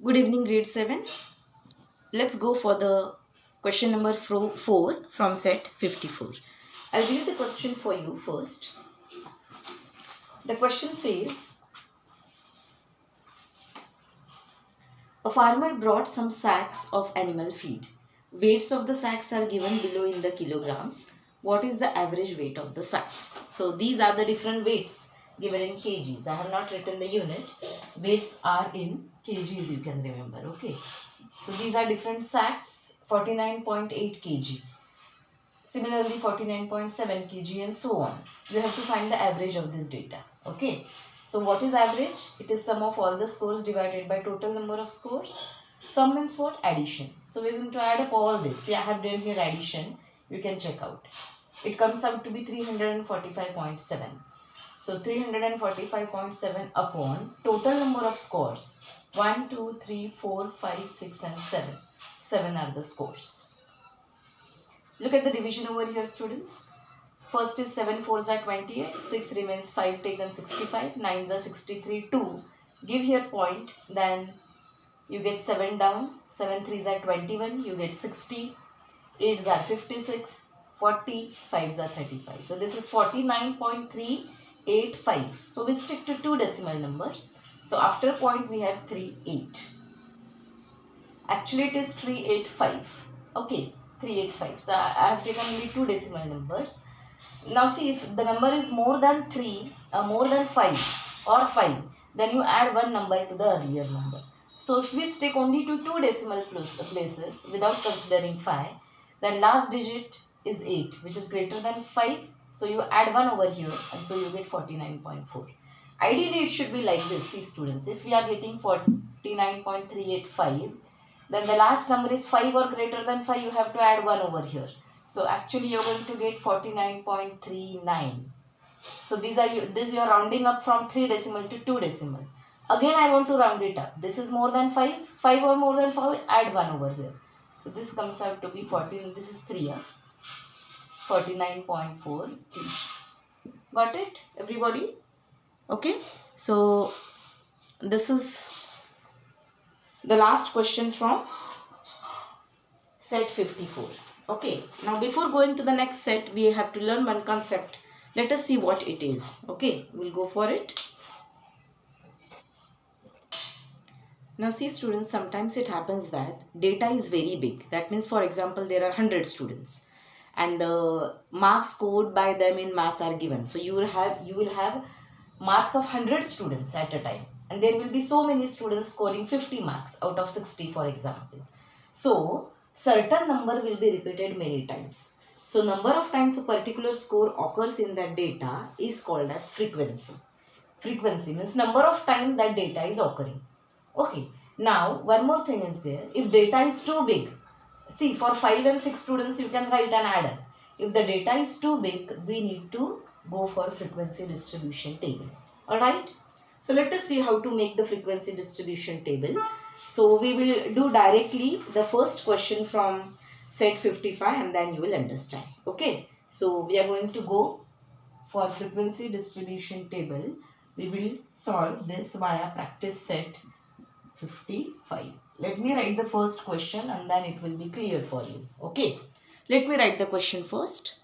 Good evening, grade 7. Let's go for the question number 4 from set 54. I'll read the question for you first. The question says, a farmer brought some sacks of animal feed. Weights of the sacks are given below in the kilograms. What is the average weight of the sacks? So these are the different weights given in kgs. I have not written the unit. Weights are in kgs, you can remember. Okay. So these are different sacks, 49.8 kg. Similarly, 49.7 kg and so on. You have to find the average of this data. Okay. So what is average? It is sum of all the scores divided by total number of scores. Sum means what? Addition. So we are going to add up all this. See, I have done here addition. You can check out. It comes out to be 345.7. So 345.7 upon total number of scores. 1, 2, 3, 4, 5, 6 and 7. 7 are the scores. Look at the division over here, students. First is 7 4s are 28, 6 remains 5 taken 65, 9s are 63, 2. Give here point, then you get 7 down, 7 3s are 21, you get 60, 8s are 56, 40, 5s are 35. So this is 49.385. So we stick to two decimal numbers. So after point we have 38. Actually it is 385. Okay, 385. So I have taken only two decimal numbers. Now see, if the number is more than 3, more than 5 or 5, then you add one number to the earlier number. So if we stick only to two decimal places without considering 5, then last digit is 8, which is greater than 5. So you add 1 over here and so you get 49.4. Ideally it should be like this. See students, if we are getting 49.385, then the last number is 5 or greater than 5, you have to add 1 over here. So actually you are going to get 49.39. So this you are rounding up from 3 decimal to 2 decimal. Again I want to round it up. This is more than 5. 5 or more than 5, add 1 over here. So this comes out to be 14. This is 3. 49.4. Got it, everybody? Okay. So this is the last question from set 54. Okay, now before going to the next set, we have to learn one concept. Let us see what it is. Okay, we'll go for it. Now see students, sometimes it happens that data is very big. That means, for example, there are 100 students and the marks scored by them in maths are given. So you will have marks of 100 students at a time, and there will be so many students scoring 50 marks out of 60, for example. So certain number will be repeated many times. So number of times a particular score occurs in that data is called as frequency. Frequency means number of times that data is occurring. Okay. Now one more thing is there. If data is too big, see, for 5 and 6 students you can write an adder. If the data is too big, we need to go for frequency distribution table. Alright. So let us see how to make the frequency distribution table. So we will do directly the first question from set 55 and then you will understand. Okay. So we are going to go for frequency distribution table. We will solve this via practice set 55. Let me write the first question and then it will be clear for you. Okay. Let me write the question first.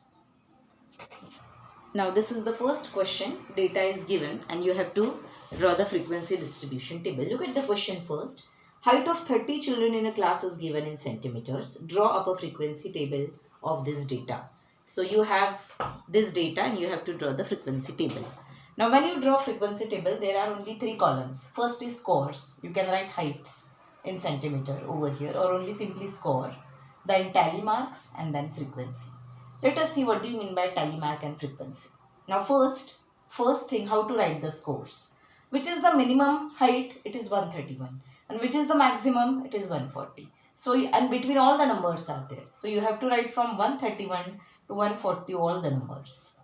Now this is the first question. Data is given and you have to draw the frequency distribution table. Look at the question first. Height of 30 children in a class is given in centimeters. Draw up a frequency table of this data. So you have this data and you have to draw the frequency table. Now when you draw frequency table, there are only 3 columns. First is scores. You can write heights in centimeter over here or only simply score. Then tally marks and then frequency. Let us see what do you mean by tally mark and frequency. Now first thing, how to write the scores. Which is the minimum height? It is 131. And which is the maximum? It is 140. So, and between all the numbers are there. So you have to write from 131 to 140 all the numbers.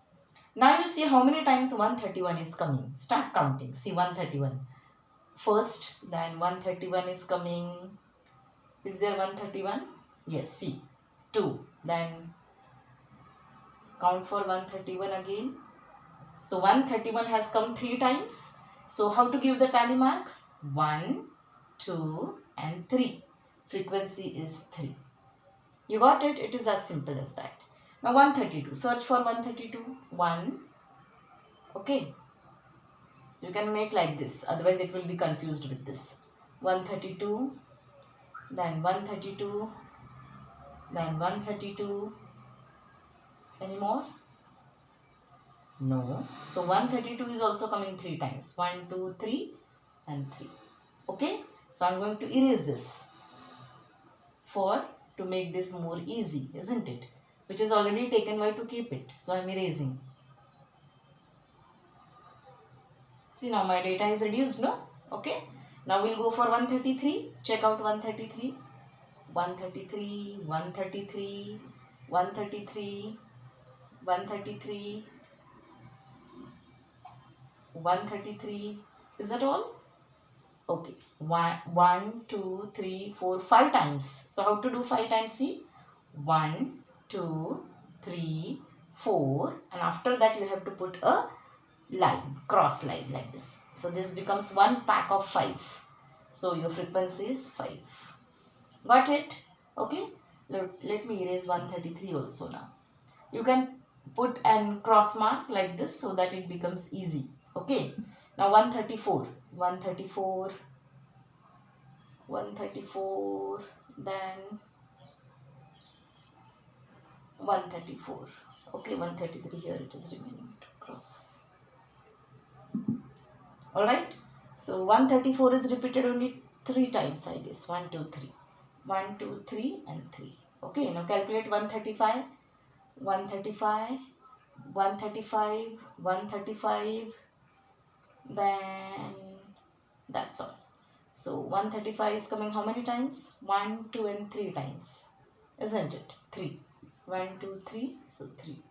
Now you see how many times 131 is coming. Start counting. See 131. First, then 131 is coming. Is there 131? Yes, see. 2. Then count for 131 again. So 131 has come 3 times. So how to give the tally marks? 1, 2, and 3. Frequency is 3. You got it? It is as simple as that. Now 132. Search for 132. 1. Okay. So you can make like this. Otherwise it will be confused with this. 132. Then 132. Then 132. Any more? No. So 132 is also coming 3 times. 1, 2, 3 and 3. Okay. So I am going to erase this to make this more easy, isn't it? Which is already taken by to keep it. So I am erasing. See, now my data is reduced, no? Okay. Now we'll go for 133. Check out 133. 133, 133, 133, 133, 133. Is that all? Okay. 1, 2, 3, 4, 5 times. So how to do 5 times? See. 1, 2, 3, 4. And after that you have to put a line, cross line like this. So this becomes 1 pack of 5. So your frequency is 5. Got it? Okay. Let me erase 133 also now. You can put an cross mark like this so that it becomes easy. Okay. Now 134. 134. 134. Then 134. Okay. 133 here it is remaining to cross. Alright. So 134 is repeated only 3 times, I guess. 1, 2, 3. 1, 2, 3 and 3. Okay, now calculate 135, 135, 135, 135, then that's all. So 135 is coming how many times? 1, 2 and 3 times, isn't it? 3. 1, 2, 3, so 3.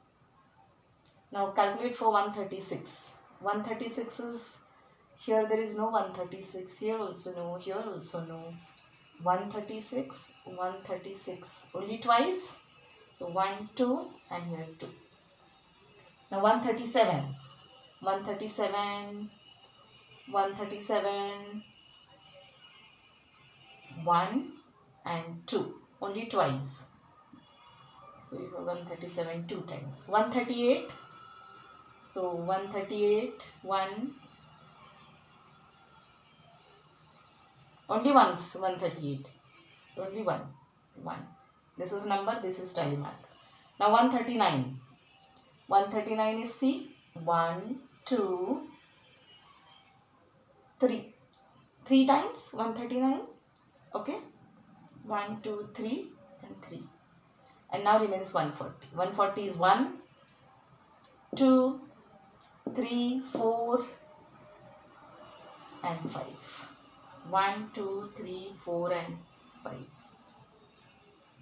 Now calculate for 136. 136 is, here there is no 136, here also no, here also no. 136, 136, only twice. So 1, 2 and here 2. Now 137, 137, 137, 1 and 2, only twice. So you have 137 2 times. 138, so 138, 1, only once 138. So only 1. This is number, this is tally mark. Now 139. 139 is C. 1, 2, 3. 3 times 139. Okay. 1, 2, 3 and 3. And now remains 140. 140 is 1, 2, 3, 4 and 5. 1, 2, 3, 4 and 5.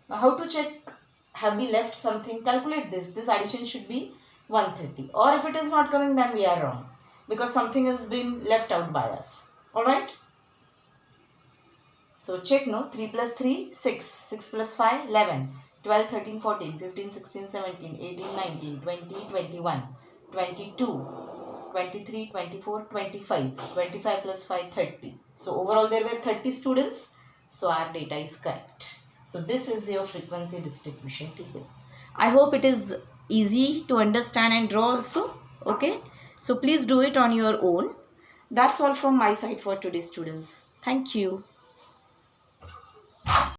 Now how to check? Have we left something? Calculate this. This addition should be 130. Or if it is not coming, then we are wrong. Because something has been left out by us. Alright? So check, no? 3 plus 3, 6. 6 plus 5, 11. 12, 13, 14, 15, 16, 17, 18, 19, 20, 21, 22, 23, 24, 25. 25 plus 5, 30. So overall there were 30 students. So our data is correct. So this is your frequency distribution table. I hope it is easy to understand and draw also. Okay. So please do it on your own. That's all from my side for today, students. Thank you.